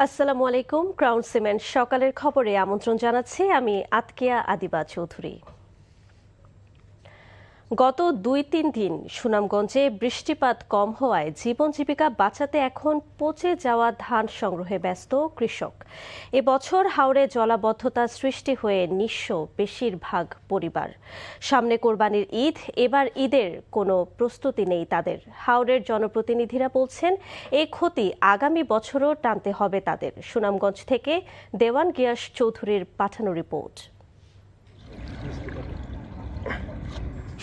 আসসালামু আলাইকুম। Crown cement সকালের খবরে আমন্ত্রণ জানাচ্ছি আমি আতকিয়া আদিবা চৌধুরী। গত ২-৩ দিন সুনামগঞ্জে বৃষ্টিপাত কম হওয়ায় জীবন জীবিকা বাঁচাতে এখন পচে যাওয়া ধান সংগ্রহে ব্যস্ত কৃষক। এবছর হাওরে জলাবদ্ধতা সৃষ্টি হয়ে নিঃস্ব বেশিরভাগ পরিবার। সামনে কোরবানির ঈদ, এবার ঈদের কোনো প্রস্তুতি নেই তাদের। হাওরের জনপ্রতিনিধিরা বলছেন এই ক্ষতি আগামী বছরও টানতে হবে তাদের। সুনামগঞ্জ থেকে দেওয়ান গিয়াস চৌধুরীর পাঠানো রিপোর্ট।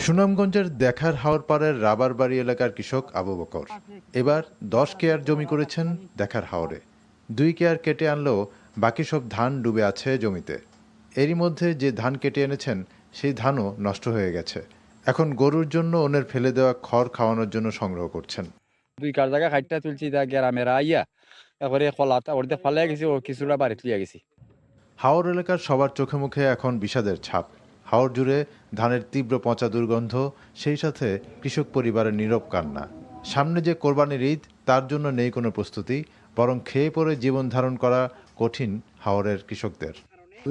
সুনামগঞ্জের দেখার হাওরপাড়ের রাবারবাড়ি এলাকার কৃষক আবু বকর এবার 10 কেয়ার জমি করেছেন দেখার হাওরে। 2 কেয়ার কেটে আনলেও বাকি সব ধান ডুবে আছে জমিতে। এরই মধ্যে যে ধান কেটে এনেছেন সেই ধানও নষ্ট হয়ে গেছে। এখন গরুর জন্য অন্যের ফেলে দেওয়া খড় খাওয়ানোর জন্য সংগ্রহ করছেন। 2 কার জায়গা খাইটা তুলছি গ্রামের আইয়া তারপরে কলাটা ওর দিয়ে ফালাই গেছি, ও কিছুটা বাড়িতে লিয়ে গেছি। হাওর এলাকার সবার চোখে মুখে এখন বিষাদের ছাপ। হাওর জুড়ে ধানের তীব্র পচা দুর্গন্ধ, সেই সাথে কৃষক পরিবারের নীরব কান্না। সামনে যে কোরবানির ঈদ, তার জন্য নেই কোনো প্রস্তুতি, বরং খেয়ে পরে জীবন ধারণ করা কঠিন হাওরের কৃষকদের।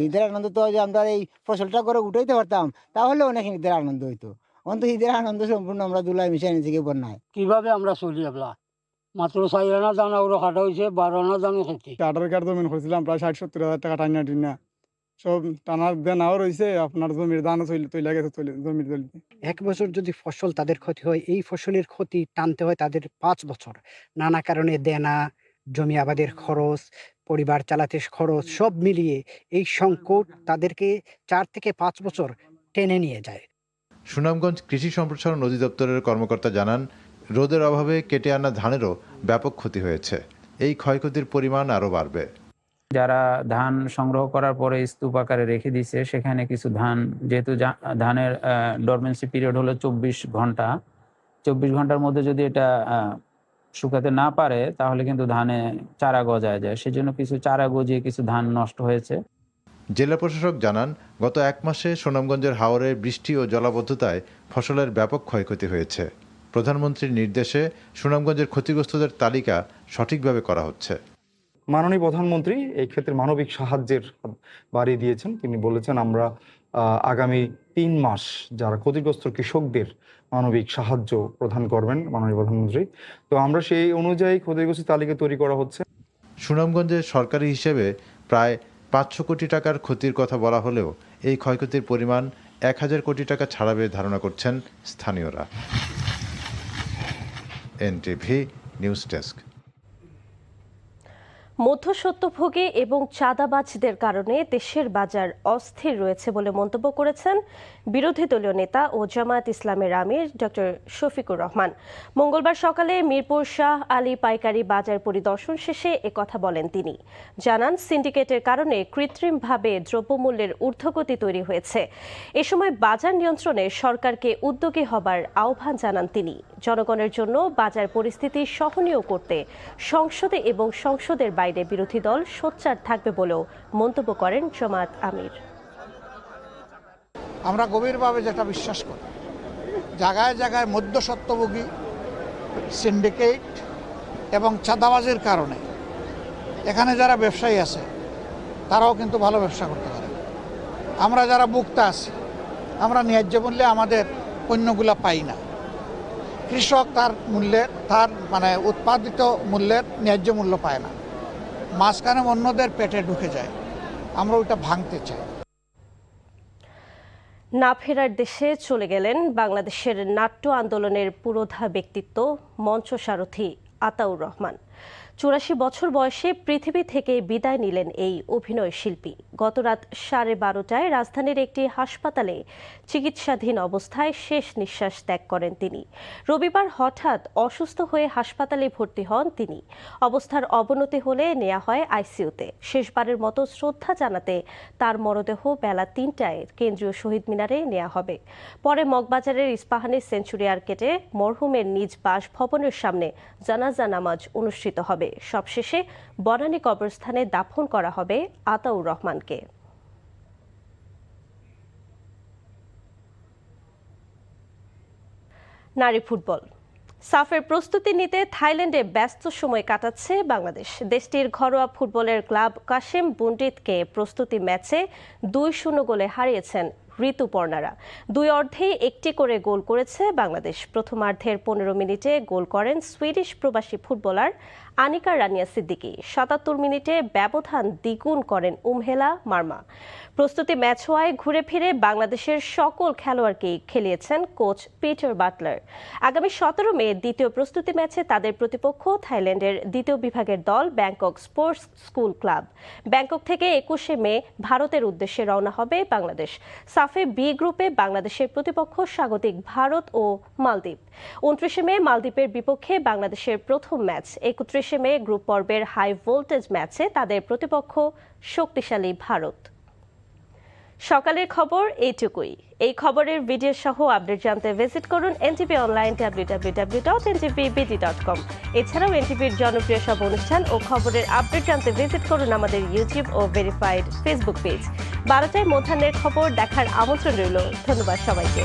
ঈদের আনন্দ তো যে আমরা এই ফসলটা করে উঠাইতে পারতাম, তাহলে অনেক ঈদের আনন্দ হইতো। অন্ত ঈদের আনন্দ সম্পূর্ণ আমরা দুলাই মিশাই নিয়েছি কি বন্যায়। কিভাবে আমরা চলি এবলা মাত্র 4 আনা দাম ওরা কাটা হয়েছে, 12 আনা দামে খেতে। 18 কার জমিন করছিলাম প্রায় 60-70 হাজার টাকা টাইনা টিনা সব টানার দেনাও রয়েছে। আপনার জমির ধানও তৈলা গেছে জমির জলিতে। এক বছর যদি ফসল তাদের ক্ষতি হয়, এই ফসলের ক্ষতি টানতে হয় তাদের 5 বছর। নানা কারণে দেনা, জমি আবাদের খরচ, পরিবার চালাতে খরচ, সব মিলিয়ে এই সংকট তাদেরকে 4 থেকে 5 বছর টেনে নিয়ে যায়। সুনামগঞ্জ কৃষি সম্প্রসারণ অধিদপ্তরের কর্মকর্তা জানান, রোদের অভাবে কেটে আনা ধানেরও ব্যাপক ক্ষতি হয়েছে। এই ক্ষয়ক্ষতির পরিমাণ আরও বাড়বে। যারা ধান সংগ্রহ করার পরে স্তূপ আকারে রেখে দিচ্ছে, সেখানে কিছু ধান, যেহেতু ধানের ডরমেন্সি পিরিয়ড হলো 24 ঘন্টা, 24 ঘন্টার মধ্যে যদি এটা শুকাতে না পারে তাহলে কিন্তু ধানে চারা গজায় যায়। সেজন্য কিছু চারা গজিয়ে কিছু ধান নষ্ট হয়েছে। জেলা প্রশাসক জানান, গত 1 মাসে সুনামগঞ্জের হাওরে বৃষ্টি ও জলাবদ্ধতায় ফসলের ব্যাপক ক্ষয়ক্ষতি হয়েছে। প্রধানমন্ত্রীর নির্দেশে সুনামগঞ্জের ক্ষতিগ্রস্তদের তালিকা সঠিকভাবে করা হচ্ছে। মাননীয় প্রধানমন্ত্রী এই ক্ষেত্রে মানবিক সাহায্যের বাড়িয়ে দিয়েছেন। তিনি বলেছেন আমরা আগামী 3 মাস যারা ক্ষতিগ্রস্ত কৃষকদের মানবিক সাহায্য প্রদান করবেন মাননীয় প্রধানমন্ত্রী। তো আমরা সেই অনুযায়ী ক্ষতিগ্রস্ত তালিকা তৈরি করা হচ্ছে। সুনামগঞ্জে সরকারি হিসেবে প্রায় 500 কোটি টাকার ক্ষতির কথা বলা হলেও এই ক্ষয়ক্ষতির পরিমাণ 1000 কোটি টাকা ছাড়াবে ধারণা করছেন স্থানীয়রা। NTV news desk. মধ্যস্বত্বভোগী এবং চাঁদাবাজদের কারণে দেশের বাজার অস্থির রয়েছে বলে মন্তব্য করেছেন বিরোধী দলীয় নেতা ও জামায়াত ইসলামের আমির ডক্টর শফিকুর রহমান। মঙ্গলবার সকালে মিরপুর শাহ আলী পাইকারি বাজার পরিদর্শন শেষে একথা বলেন তিনি। জানান, সিন্ডিকেটের কারণে কৃত্রিমভাবে দ্রব্যমূল্যের ঊর্ধ্বগতি তৈরি হয়েছে। এ সময় বাজার নিয়ন্ত্রণে সরকারকে উদ্যোগী হবার আহ্বান জানান তিনি। জনগণের জন্য বাজার পরিস্থিতি সহনীয় করতে সংসদে এবং সংসদের বাইরে বিরোধী দল সোচ্চার থাকবে বলেও মন্তব্য করেন জামায়াত আমির। আমরা গভীরভাবে যেটা বিশ্বাস করি, জায়গায় জায়গায় মধ্যস্বত্বভোগী, সিন্ডিকেট এবং চাঁদাবাজির কারণে এখানে যারা ব্যবসায়ী আছে তারাও কিন্তু ভালো ব্যবসা করতে পারে। আমরা যারা ভোক্তা আছি, আমরা ন্যায্য মূল্যে আমাদের পণ্যগুলো পাই না। কৃষক তার উৎপাদিত মূল্যের ন্যায্য মূল্য পায় না, মাঝখানে অন্যদের পেটে ঢুকে যায়। আমরা ওইটা ভাঙতে চাই। না ফেরার দেশে চলে গেলেন বাংলাদেশের নাট্য আন্দোলনের পুরোধা ব্যক্তিত্ব মঞ্চ সারথী আতাউর রহমান। 84 বছর বয়সে পৃথিবী থেকে বিদায় নিলেন এই অভিনয় শিল্পী। গতরাত 12:30টায় রাজধানীর একটি হাসপাতালে চিকিৎসাধীন অবস্থায় শেষ নিঃশ্বাস ত্যাগ করেন তিনি। রবিবার হঠাৎ অসুস্থ হয়ে হাসপাতালে ভর্তি হন তিনি। অবস্থার অবনতি হলে নেওয়া হয় আইসিইউতে। শেষবারের মতো শ্রদ্ধা জানাতে তার মরদেহ বেলা 3টায় কেন্দ্রীয় শহীদ মিনারে নেওয়া হবে। পরে মগবাজারের ইস্পাহানি সেঞ্চুরি আর্কেটে মরহুমের নিজ বাসভবনের সামনে জানাজা নামাজ অনুষ্ঠিত হবে। সবশেষে বনানী কবরস্থানে দাফন করা হবে আতাউর রহমানকে। নারী ফুটবল। সাফের প্রস্তুতি নিতে থাইল্যান্ডে ব্যস্ত সময় কাটাচ্ছে বাংলাদেশ। দেশটির ঘরোয়া ফুটবলের ক্লাব কাশেম বুন্ডিতকে প্রস্তুতি ম্যাচে 2-0 গোলে হারিয়েছেন ঋতুপর্ণারা। দুই অর্ধেই একটি করে গোল করেছে বাংলাদেশ। প্রথমার্ধের 15 মিনিটে গোল করেন সুইডিশ প্রবাসী ফুটবলার আনিকা রানিয়া সিদ্দিকী। 77 মিনিটে ব্যবধান দ্বিগুণ করেন উমহেলা মার্মা। প্রস্তুতি ম্যাচ হওয়ায় ঘুরে ফিরে বাংলাদেশের সকল খেলোয়াড়কেই খেলিয়েছেন কোচ পিটার বাটলার। আগামী 17 মে দ্বিতীয় প্রস্তুতি ম্যাচে তাদের প্রতিপক্ষ থাইল্যান্ডের দ্বিতীয় বিভাগের দল Bangkok sports school club. Bangkok থেকে 21 মে ভারতের উদ্দেশ্যে রওনা হবে বাংলাদেশ। সাফে বি গ্রুপে বাংলাদেশের প্রতিপক্ষ স্বাগতিক ভারত ও মালদ্বীপ। 29 মে মালদ্বীপের বিপক্ষে বাংলাদেশের প্রথম ম্যাচ। 31 মে গ্রুপ পর্বের হাই ভোল্টেজ ম্যাচে তাদের প্রতিপক্ষ শক্তিশালী ভারত। সকালের খবর এইটুকুই। এই খবরের ভিডিও সহ আপডেট জানতে ভিজিট করুন এনটিভি অনলাইন www.ntvbd.com। এছাড়াও এনটিভির জনপ্রিয় সব অনুষ্ঠান ও খবরের আপডেট জানতে ভিজিট করুন আমাদের ইউটিউব ও ভেরিফাইড ফেসবুক পেজ। 12টায় মধ্যাহ্নের খবর দেখার আমন্ত্রণ রইল। ধন্যবাদ সবাইকে।